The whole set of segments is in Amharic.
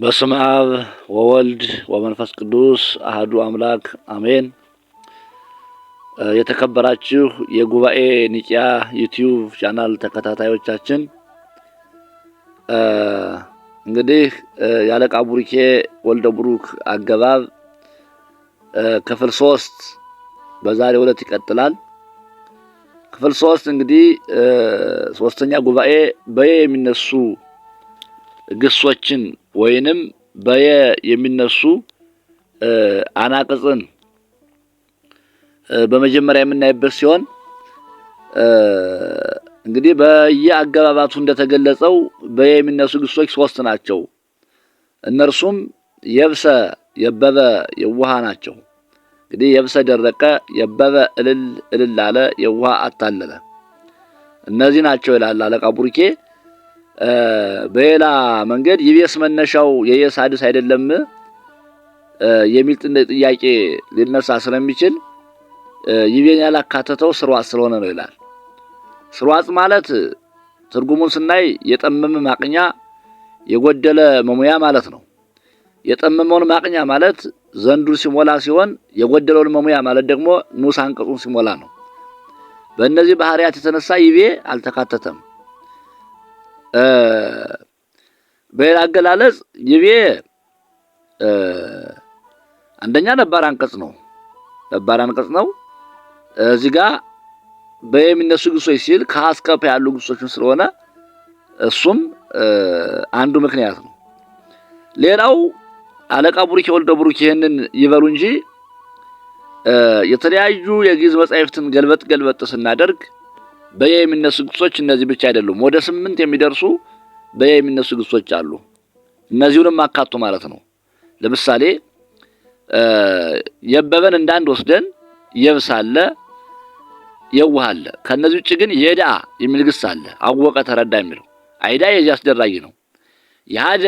በስመ አብ ወወልድ ወመንፈስ ቅዱስ አህዱ አምላክ አሜን። የተከበራችሁ የጉባኤ ኒቂያ ዩቲዩብ ቻናል ተከታታዮቻችን እንግዲህ ያለቃ ቡሩኬ ወልደ ቡሩክ አገባብ ክፍል 3 በዛሬው ዕለት ይቀጥላል። ክፍል 3 እንግዲህ ሶስተኛ ጉባኤ በየ የሚነሱ ግሶችን ወይንም በየ የሚነሱ አናቅጽን በመጀመሪያ የምናይበት ሲሆን እንግዲህ በየአገባባቱ እንደተገለጸው በየ የሚነሱ ግሶች 3 ናቸው። እነርሱም የብሰ፣ የበበ፣ የውሃ ናቸው። እንግዲህ የብሰ ደረቀ፣ የበበ እልል እልል አለ፣ የውሃ አታለለ። እነዚህ ናቸው ይላል አለቃ ቡሩኬ። በሌላ መንገድ ይቤስ መነሻው የየስ ሐዲስ አይደለም የሚል ጥያቄ ሊነሳ ስለሚችል ይቤን ያላካተተው ስርዋጽ ስለሆነ ነው ይላል። ስርዋጽ ማለት ትርጉሙን ስናይ የጠመመ ማቅኛ፣ የጎደለ መሙያ ማለት ነው። የጠመመውን ማቅኛ ማለት ዘንዱን ሲሞላ ሲሆን የጎደለውን መሙያ ማለት ደግሞ ንዑስ አንቀጹን ሲሞላ ነው። በእነዚህ ባህሪያት የተነሳ ይቤ አልተካተተም። በሌላ አገላለጽ ይቤ አንደኛ ነባር አንቀጽ ነው። ነባር አንቀጽ ነው። እዚህ ጋር በየሚነሱ ግሶች ሲል ከአስከፈ ያሉ ግሶችን ስለሆነ እሱም አንዱ ምክንያት ነው። ሌላው አለቃ ቡሩኬ ወልደ ቡሩክ ይሄንን ይበሉ እንጂ የተለያዩ የግዕዝ መጻሕፍትን ገልበጥ ስናደርግ በየ የሚነሱ ግሶች እነዚህ ብቻ አይደሉም። ወደ 8 የሚደርሱ በየ የሚነሱ ግሶች አሉ። እነዚሁንም አካቶ ማለት ነው። ለምሳሌ የበበን እንዳንድ ወስደን የብስ አለ፣ የውሃ አለ። ከነዚህ ውጭ ግን የዳ የሚል ግስ አለ። አወቀ፣ ተረዳ የሚለው አይዳ የዚህ አስደራጊ ነው። የሃደ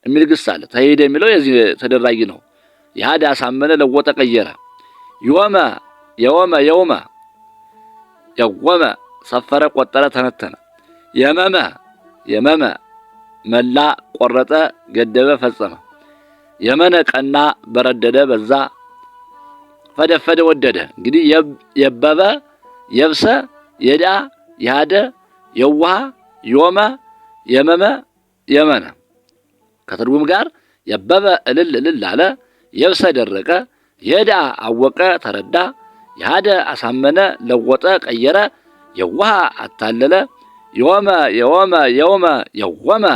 የሚል ግስ አለ። ተሄደ የሚለው የዚህ ተደራጊ ነው። የሃደ አሳመነ፣ ለወጠ፣ ቀየረ። የወመ የወመ ሰፈረ፣ ቆጠረ፣ ተነተነ። የመመ መላ፣ ቆረጠ፣ ገደበ፣ ፈጸመ። የመነ ቀና፣ በረደደ፣ በዛ፣ ፈደፈደ፣ ወደደ። እንግዲህ የበበ፣ የብሰ፣ የዳ፣ የሃደ፣ የውሃ፣ የወመ፣ የመመ፣ የመነ ከትርጉም ጋር የበበ እልል እልል አለ፣ የብሰ ደረቀ፣ የዳ አወቀ፣ ተረዳ፣ የሃደ አሳመነ፣ ለወጠ፣ ቀየረ፣ የውሃ አታለለ፣ የወመ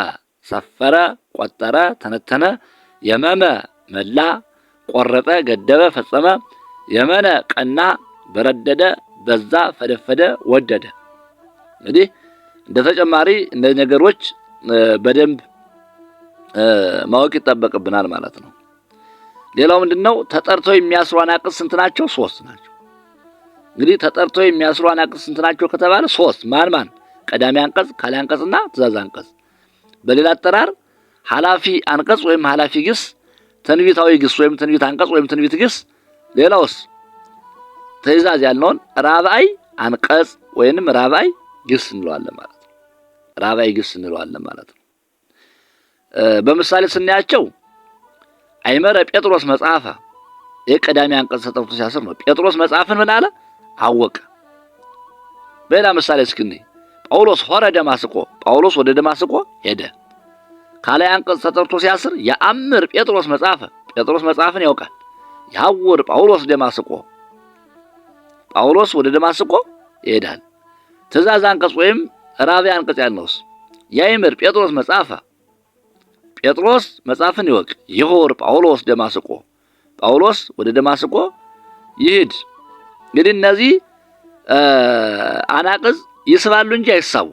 ሰፈረ፣ ቆጠረ፣ ተነተነ፣ የመመ መላ፣ ቆረጠ፣ ገደበ፣ ፈጸመ፣ የመነ ቀና፣ በረደደ፣ በዛ፣ ፈደፈደ፣ ወደደ። እንግዲህ እንደ ተጨማሪ እነዚህ ነገሮች በደንብ ማወቅ ይጠበቅብናል ማለት ነው። ሌላው ምንድነው? ተጠርተው የሚያስሩ አናቅጽ ስንት ናቸው? 3 ናቸው። እንግዲህ ተጠርተው የሚያስሩ አናቅጽ ስንት ናቸው ከተባለ 3። ማን? ቀዳሚ አንቀጽ፣ ካሊ አንቀጽና ትእዛዝ አንቀጽ። በሌላ አጠራር ሐላፊ አንቀጽ ወይም ሐላፊ ግስ፣ ትንቢታዊ ግስ ወይም ትንቢት አንቀጽ ወይም ትንቢት ግስ። ሌላውስ ትእዛዝ ያልነውን ራብዓይ አንቀጽ ወይንም ራብዓይ ግስ እንለዋለን ማለት ነው። ራብዓይ ግስ እንለዋለን ማለት ነው። በምሳሌ ስናያቸው አይመረ ጴጥሮስ መጽሐፈ፣ የቀዳሚ አንቀጽ ተጠርቶ ሲያስር ነው። ጴጥሮስ መጽሐፍን ምን አለ? አወቀ። በሌላ ምሳሌ እስኪ ጳውሎስ ሆረ ደማስቆ፣ ጳውሎስ ወደ ደማስቆ ሄደ። ካላይ አንቀጽ ተጠርቶ ሲያስር የአምር ጴጥሮስ መጽሐፈ፣ ጴጥሮስ መጽሐፍን ያውቃል። ያውር ጳውሎስ ደማስቆ፣ ጳውሎስ ወደ ደማስቆ ይሄዳል። ትእዛዝ አንቀጽ ወይም ራብዓይ አንቀጽ ያልነውስ ያይምር ጴጥሮስ መጽሐፈ፣ ጴጥሮስ መጽሐፍን ይወቅ። ይሁር ጳውሎስ ደማስቆ፣ ጳውሎስ ወደ ደማስቆ ይሄድ። እንግዲህ እነዚህ አናቅጽ ይስባሉ እንጂ አይሳቡ።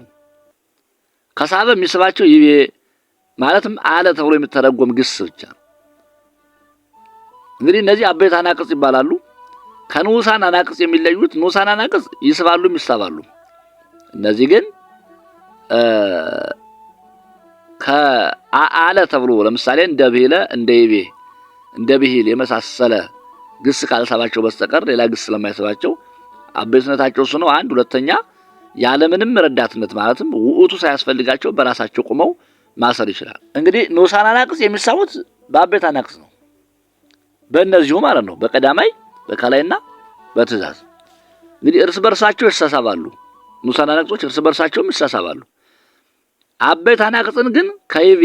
ከሳበ የሚስባቸው ይቤ ማለትም አለ ተብሎ የሚተረጎም ግስ ብቻ ነው። እንግዲህ እነዚህ አበይት አናቅጽ ይባላሉ። ከንዑሳን አናቅጽ የሚለዩት ንዑሳን አናቅጽ ይስባሉ ይሳባሉ። እነዚህ ግን ከአለ ተብሎ ለምሳሌ እንደ ብሂለ፣ እንደ ይቤ፣ እንደ ብሂል የመሳሰለ ግስ ካልሳባቸው በስተቀር ሌላ ግስ ስለማይስባቸው አበይትነታቸው እሱ ነው። አንድ ሁለተኛ ያለምንም ረዳትነት ማለትም ውእቱ ሳያስፈልጋቸው በራሳቸው ቆመው ማሰር ይችላል። እንግዲህ ንዑሳን አናቅጽ የሚሳቡት በአበይት አናቅጽ ነው። በእነዚሁ ማለት ነው፣ በቀዳማይ በከላይና በትእዛዝ። እንግዲህ እርስ በርሳቸው ይሳሳባሉ። ንዑሳን አናቅጾች እርስ በርሳቸውም ይሳሳባሉ። አበይት አናቅጽን ግን ከይቤ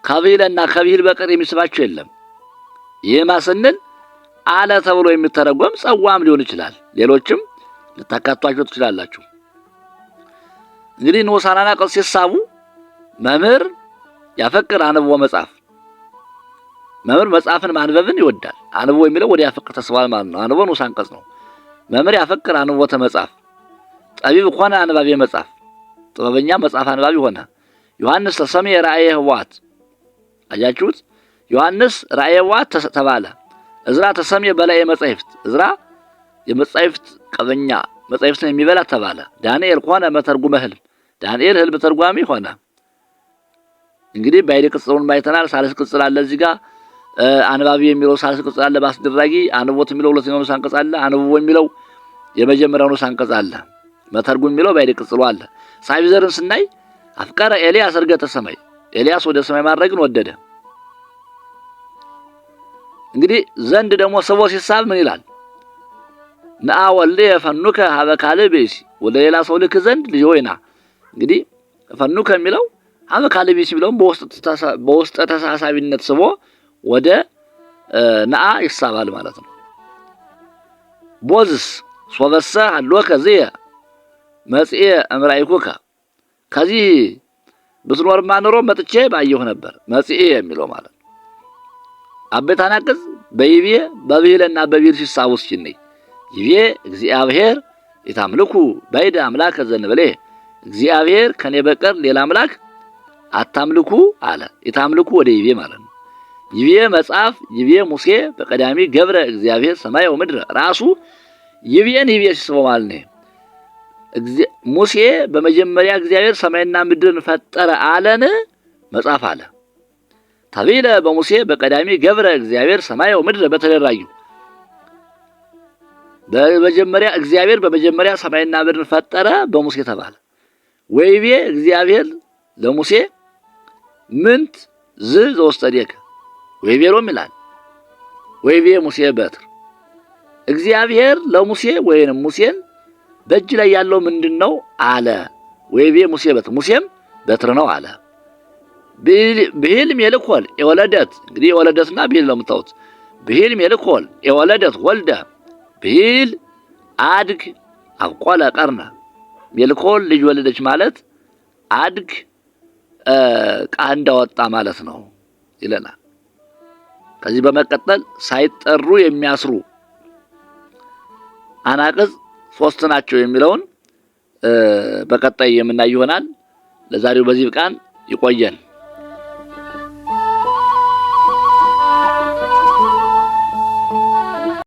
ከብሂልና ከብሂል በቀር የሚስባቸው የለም። ይህ ማስንል አለ ተብሎ የሚተረጎም ጸዋም ሊሆን ይችላል። ሌሎችም ልታካቷቸው ትችላላችሁ። እንግዲህ ንዑሳን አናቅጽ ሲሳቡ መምህር ያፈቅር አንብቦ መጽሐፍ። መምህር መጽሐፍን ማንበብን ይወዳል። አንብቦ የሚለው ወደ ያፈቅር ተስቧል ማለት ነው። አንብቦ ንዑስ አንቀጽ ነው። መምህር ያፈቅር አንብቦተ መጽሐፍ። ጠቢብ ሆነ አንባቢ መጽሐፍ፣ ጥበበኛ መጽሐፍ አንባቢ ሆነ። ዮሐንስ ተሰሜ ራእየ ህዋት። አያችሁት? ዮሐንስ ራእየ ህዋት ተባለ። እዝራ ተሰሜ በላየ መጻሕፍት። እዝራ የመጻሕፍት ቀበኛ መጻሕፍትን የሚበላ ተባለ። ዳንኤል ሆነ መተርጉመ ህልም። ዳንኤል ህልም ተርጓሚ ሆነ። እንግዲህ ባይድ ቅጽሉን ባይተናል። ሳልስ ቅጽል አለ እዚህ ጋር። አንባቢ የሚለው ሳልስ ቅጽል አለ በአስደራጊ። አንቦት የሚለው ሁለተኛው ንዑስ አንቀጽ አለ። አንብቦ የሚለው የመጀመሪያው ንዑስ አንቀጽ አለ። መተርጉም የሚለው ባይድ ቅጽሉ አለ። ሳቢዘርን ስናይ አፍቀረ ኤልያስ ዕርገተ ሰማይ። ኤልያስ ወደ ሰማይ ማድረግን ወደደ። እንግዲህ ዘንድ ደግሞ ስቦ ሲሳብ ምን ይላል? ነአ ወልደ ፈኑከ ሀበ ካልእ ብእሲ። ወደ ሌላ ሰው ልክ ዘንድ ልጅ ሆይ ና። እንግዲህ ፈኑከ የሚለው ሀበ ካልእ ብእሲ የሚለውም በውስጠ ተሳሳቢነት ስቦ ወደ ነአ ይሳባል ማለት ነው። ቦዝስ ሶበሰ ሀሎከ ዝየ መጽኤ እምራእይኩከ። ከዚህ ብትኖርማ ኖሮ መጥቼ ባየሁ ነበር። መጽኤ የሚለው ማለት ነው። አበይት አናቅጽ በይቤ በብሂልና በብሂል ሲሳቡ እስኪ ይቤ እግዚአብሔር የታምልኩ ባይደ አምላከ ዘእንበሌ። እግዚአብሔር ከኔ በቀር ሌላ አምላክ አታምልኩ አለ። የታምልኩ ወደ ይቤ ማለት ነው። ይቤ መጽሐፍ ይቤ ሙሴ በቀዳሚ ገብረ እግዚአብሔር ሰማይ ወምድረ። ራሱ ይቤን ይቤ ሲስበው ማለት ነው። ሙሴ በመጀመሪያ እግዚአብሔር ሰማይና ምድርን ፈጠረ አለን መጽሐፍ አለ። ተብይለ በሙሴ በቀዳሚ ገብረ እግዚአብሔር ሰማይ ወምድረ በተደራዩ። በመጀመሪያ እግዚአብሔር በመጀመሪያ ሰማይና ምድርን ፈጠረ በሙሴ ተባለ። ወይቤ እግዚአብሔር ለሙሴ ምንት ዝ ዘወስጠዴከ ወይቤሎም ይላል። ወይቤ ሙሴ በትር። እግዚአብሔር ለሙሴ ወይንም ሙሴን በእጅ ላይ ያለው ምንድነው አለ። ወይቤ ሙሴ በትር፣ ሙሴም በትር ነው አለ። ብሂል ሜልኮል የወለደት። እንግዲህ የወለደትና ብሂል ነው የምታዩት። ብሂል ሜልኮል የወለደት ወልደ። ብሂል አድግ አብቆለ ቀርነ። ሜልኮል ልጅ ወለደች ማለት አድግ ቃንዳ ወጣ ማለት ነው ይለናል። ከዚህ በመቀጠል ሳይጠሩ የሚያስሩ አናቅጽ 3 ናቸው የሚለውን በቀጣይ የምናይ ይሆናል። ለዛሬው በዚህ ብቃን። ይቆየን።